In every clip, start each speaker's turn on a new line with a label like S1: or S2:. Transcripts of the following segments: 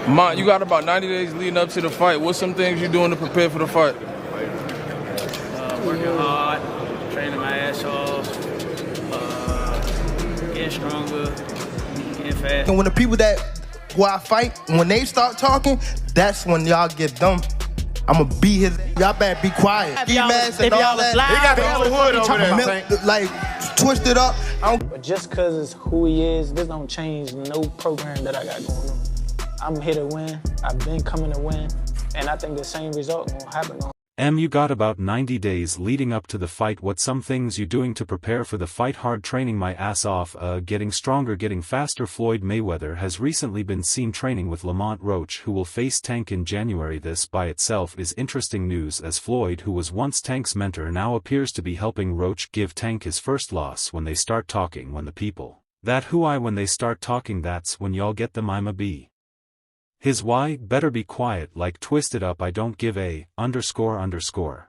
S1: You got about 90 days leading up to the fight. What's some things you're doing to prepare for the fight?
S2: Working hard, training my ass off, getting stronger, getting fast.
S3: And when the people that who I fight, when they start talking, that's when y'all get them. I'ma be his. Y'all better be quiet.
S4: If y'all was live,
S3: he got the whole hood over there. Like twisted up.
S5: But just cause it's who he is, this don't change no program that I got going on. I'm here to win. I've been coming to win, and I think the same result gonna happen.
S6: You got about 90 days leading up to the fight. What some things you doing to prepare for the fight? Hard training my ass off, getting stronger, getting faster. Floyd Mayweather has recently been seen training with Lamont Roach, who will face Tank in January. This by itself is interesting news, as Floyd, who was once Tank's mentor, now appears to be helping Roach give Tank his first loss. When they start talking, when the people when they start talking, that's when y'all get them. I'ma be his why, better be quiet, like twisted up. I don't give a __.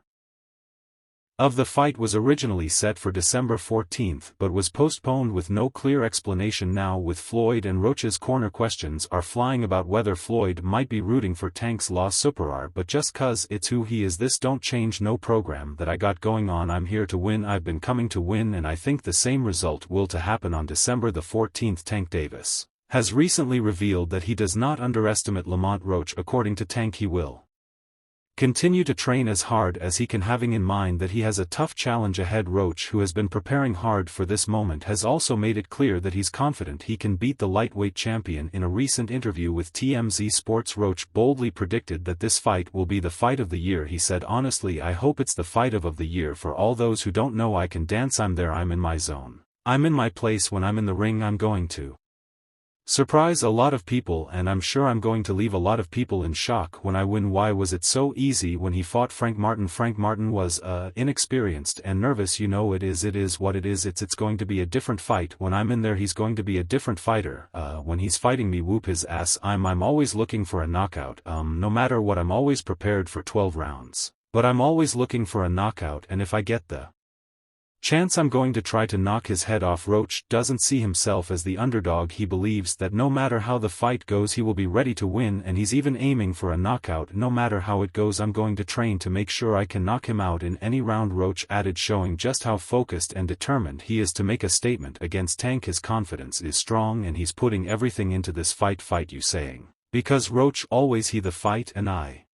S6: Of the fight was originally set for December 14th but was postponed with no clear explanation. Now with Floyd and Roach's corner, questions are flying about whether Floyd might be rooting for Tank's loss. Superar, but just cause it's who he is, this don't change no program that I got going on. I'm here to win, I've been coming to win, and I think the same result will to happen on December the 14th. Tank Davis has recently revealed that he does not underestimate Lamont Roach. According to Tank, he will continue to train as hard as he can, having in mind that he has a tough challenge ahead. Roach, who has been preparing hard for this moment, has also made it clear that he's confident he can beat the lightweight champion. In a recent interview with TMZ Sports, Roach boldly predicted that this fight will be the fight of the year. He said, "Honestly, I hope it's the fight of the year. For all those who don't know, I can dance, I'm there, I'm in my zone, I'm in my place. When I'm in the ring, I'm going to surprise a lot of people, and I'm sure I'm going to leave a lot of people in shock when I win. Why was it so easy when he fought Frank Martin? Frank Martin was inexperienced and nervous. You know, it is what it is. It's going to be a different fight. When I'm in there, he's going to be a different fighter. When he's fighting me, whoop his ass. I'm always looking for a knockout. No matter what, I'm always prepared for 12 rounds. But I'm always looking for a knockout, and if I get the chance, I'm going to try to knock his head off." Roach doesn't see himself as the underdog. He believes that no matter how the fight goes, he will be ready to win, and he's even aiming for a knockout. "No matter how it goes, I'm going to train to make sure I can knock him out in any round," Roach added, showing just how focused and determined he is to make a statement against Tank. His confidence is strong, and he's putting everything into this fight. Fight, you saying? Because Roach always he the fight, and I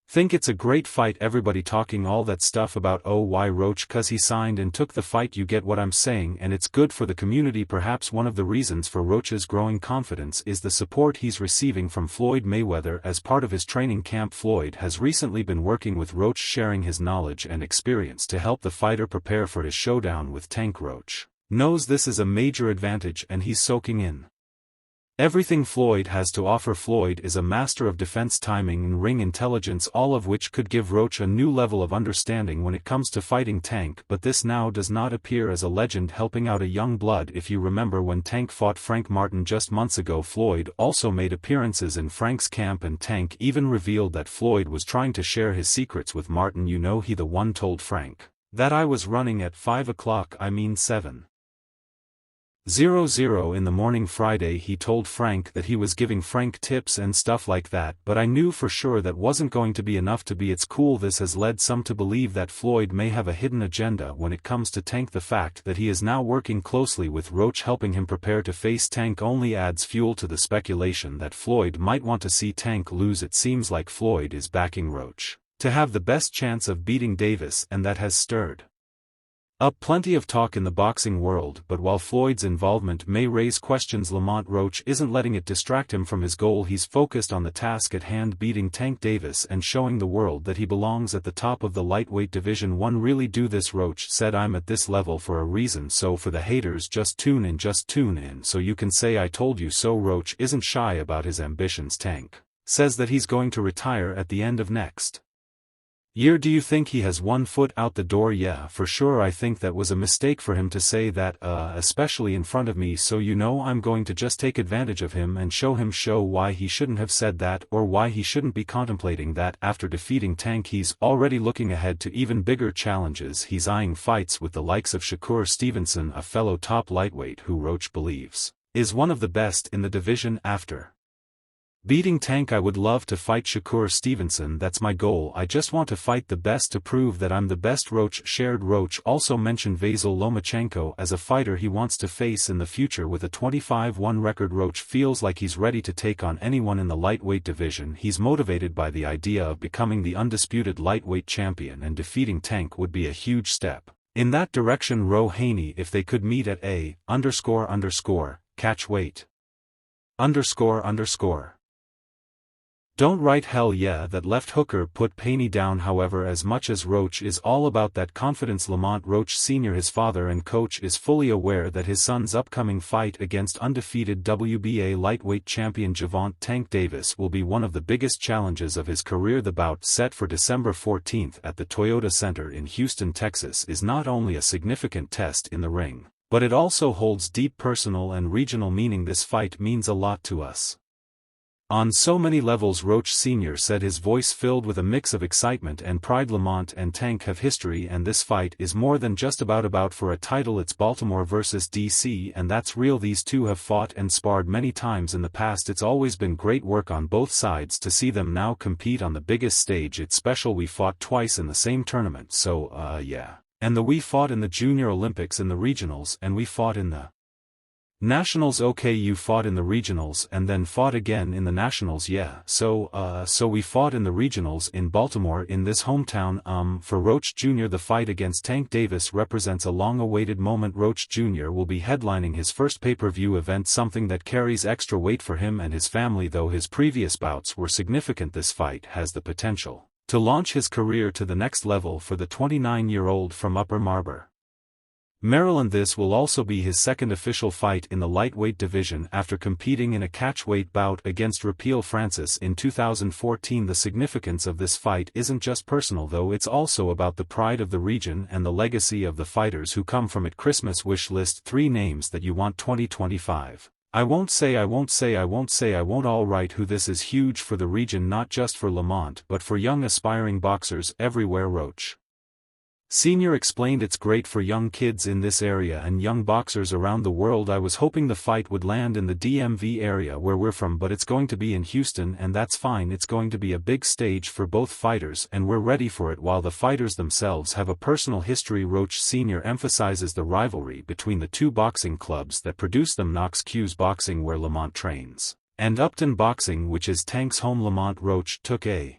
S6: think it's a great fight. Everybody talking all that stuff about, oh, why Roach? Cause he signed and took the fight. You get what I'm saying? And it's good for the community. Perhaps one of the reasons for Roach's growing confidence is the support he's receiving from Floyd Mayweather as part of his training camp. Floyd has recently been working with Roach, sharing his knowledge and experience to help the fighter prepare for his showdown with Tank. Roach knows this is a major advantage, and he's soaking in everything Floyd has to offer. Floyd is a master of defense, timing, and ring intelligence, all of which could give Roach a new level of understanding when it comes to fighting Tank. But this now does not appear as a legend helping out a young blood. If you remember when Tank fought Frank Martin just months ago, Floyd also made appearances in Frank's camp, and Tank even revealed that Floyd was trying to share his secrets with Martin. You know, he the one told Frank that I was running at 5 o'clock, I mean 7:00 in the morning Friday. He told Frank that he was giving Frank tips and stuff like that, but I knew for sure that wasn't going to be enough to be. It's cool. This has led some to believe that Floyd may have a hidden agenda when it comes to Tank. The fact that he is now working closely with Roach, helping him prepare to face Tank, only adds fuel to the speculation that Floyd might want to see Tank lose. It seems like Floyd is backing Roach to have the best chance of beating Davis, and that has stirred up plenty of talk in the boxing world. But while Floyd's involvement may raise questions, Lamont Roach isn't letting it distract him from his goal. He's focused on the task at hand, beating Tank Davis and showing the world that he belongs at the top of the lightweight division. One really do this. Roach said, "I'm at this level for a reason, so for the haters, just tune in so you can say I told you so." Roach isn't shy about his ambitions. Tank says that he's going to retire at the end of next year. Do you think he has one foot out the door? Yeah, for sure. I think that was a mistake for him to say that, especially in front of me, so you know I'm going to just take advantage of him and show why he shouldn't have said that, or why he shouldn't be contemplating that. After defeating Tank, he's already looking ahead to even bigger challenges. He's eyeing fights with the likes of Shakur Stevenson, a fellow top lightweight who Roach believes is one of the best in the division. After Beating Tank. I would love to fight Shakur Stevenson. That's my goal. I just want to fight the best to prove that I'm the best. Roach shared. Roach also mentioned Vasyl Lomachenko as a fighter he wants to face in the future. With a 25-1 record, Roach feels like he's ready to take on anyone in the lightweight division. He's motivated by the idea of becoming the undisputed lightweight champion, and defeating Tank would be a huge step in that direction. Ro Haney, if they could meet at catch weight. Don't write hell yeah, that left hooker put Haney down. However, as much as Roach is all about that confidence, Lamont Roach Sr., his father and coach, is fully aware that his son's upcoming fight against undefeated WBA lightweight champion Gervonta Tank Davis will be one of the biggest challenges of his career. The bout, set for December 14th at the Toyota Center in Houston, Texas, is not only a significant test in the ring, but it also holds deep personal and regional meaning. This fight means a lot to us on so many levels, Roach Sr. said, his voice filled with a mix of excitement and pride. Lamont and Tank have history, and this fight is more than just about for a title. It's Baltimore versus DC, and that's real. These two have fought and sparred many times in the past. It's always been great work on both sides. To see them now compete on the biggest stage, it's special. We fought twice in the same tournament, so yeah. And we fought in the Junior Olympics, in the regionals, and we fought in the Nationals. Okay, you fought in the regionals and then fought again in the nationals. Yeah, so we fought in the regionals in Baltimore, in this hometown. For Roach Jr., the fight against Tank Davis represents a long-awaited moment. Roach Jr. will be headlining his first pay-per-view event, something that carries extra weight for him and his family. Though his previous bouts were significant, this fight has the potential to launch his career to the next level for the 29-year-old from Upper Marlboro, Maryland. This will also be his second official fight in the lightweight division after competing in a catchweight bout against Rapiel Francis in 2014. The significance of this fight isn't just personal, though. It's also about the pride of the region and the legacy of the fighters who come from it. Christmas wish list: 3 names that you want 2025. I won't. All right, who? This is huge for the region, not just for Lamont but for young aspiring boxers everywhere. Roach Sr. explained, it's great for young kids in this area and young boxers around the world. I was hoping the fight would land in the DMV area where we're from, but it's going to be in Houston, and that's fine. It's going to be a big stage for both fighters, and we're ready for it. While the fighters themselves have a personal history, Roach Sr. emphasizes the rivalry between the two boxing clubs that produce them: Knox Q's Boxing, where Lamont trains, and Upton Boxing, which is Tank's home. Lamont Roach took a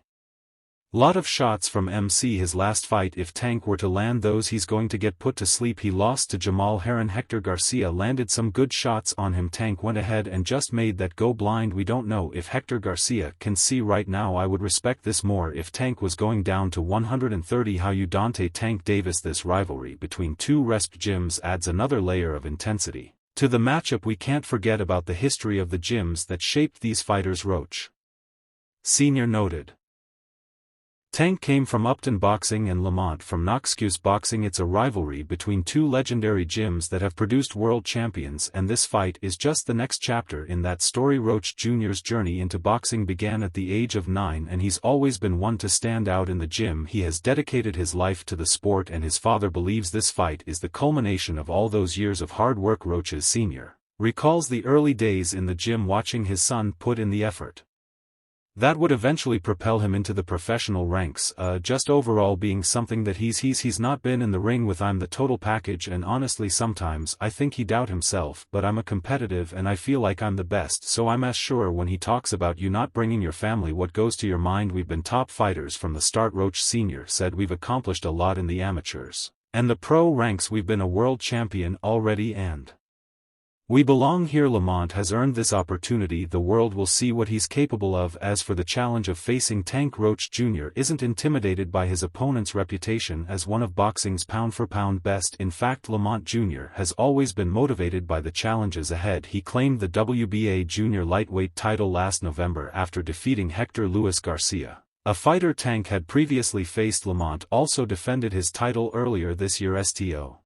S6: lot of shots from MC his last fight. If Tank were to land those, he's going to get put to sleep. He lost to Jamal Herron. Hector Garcia landed some good shots on him. Tank went ahead and just made that go blind. We don't know if Hector Garcia can see right now. I would respect this more if Tank was going down to 130. How you Dante Tank Davis? This rivalry between two resp gyms adds another layer of intensity to the matchup. We can't forget about the history of the gyms that shaped these fighters, Roach Sr. noted. Tank came from Upton Boxing and Lamont from Knox Q's Boxing. It's a rivalry between two legendary gyms that have produced world champions, and this fight is just the next chapter in that story. Roach Jr.'s journey into boxing began at the age of 9, and he's always been one to stand out in the gym. He has dedicated his life to the sport, and his father believes this fight is the culmination of all those years of hard work. Roach Sr. recalls the early days in the gym, watching his son put in the effort that would eventually propel him into the professional ranks. Just overall being something that he's not been in the ring with. I'm the total package, and honestly sometimes I think he doubt himself, but I'm a competitive and I feel like I'm the best, so I'm as sure. When he talks about you not bringing your family, what goes to your mind? We've been top fighters from the start. Roach Sr. said, we've accomplished a lot in the amateurs and the pro ranks. We've been a world champion already, and we belong here. Lamont has earned this opportunity. The world will see what he's capable of. As for the challenge of facing Tank, Roach Jr. isn't intimidated by his opponent's reputation as one of boxing's pound-for-pound best. In fact, Lamont Jr. has always been motivated by the challenges ahead. He claimed the WBA junior lightweight title last November after defeating Hector Luis Garcia, a fighter Tank had previously faced. Lamont also defended his title earlier this year. Sto.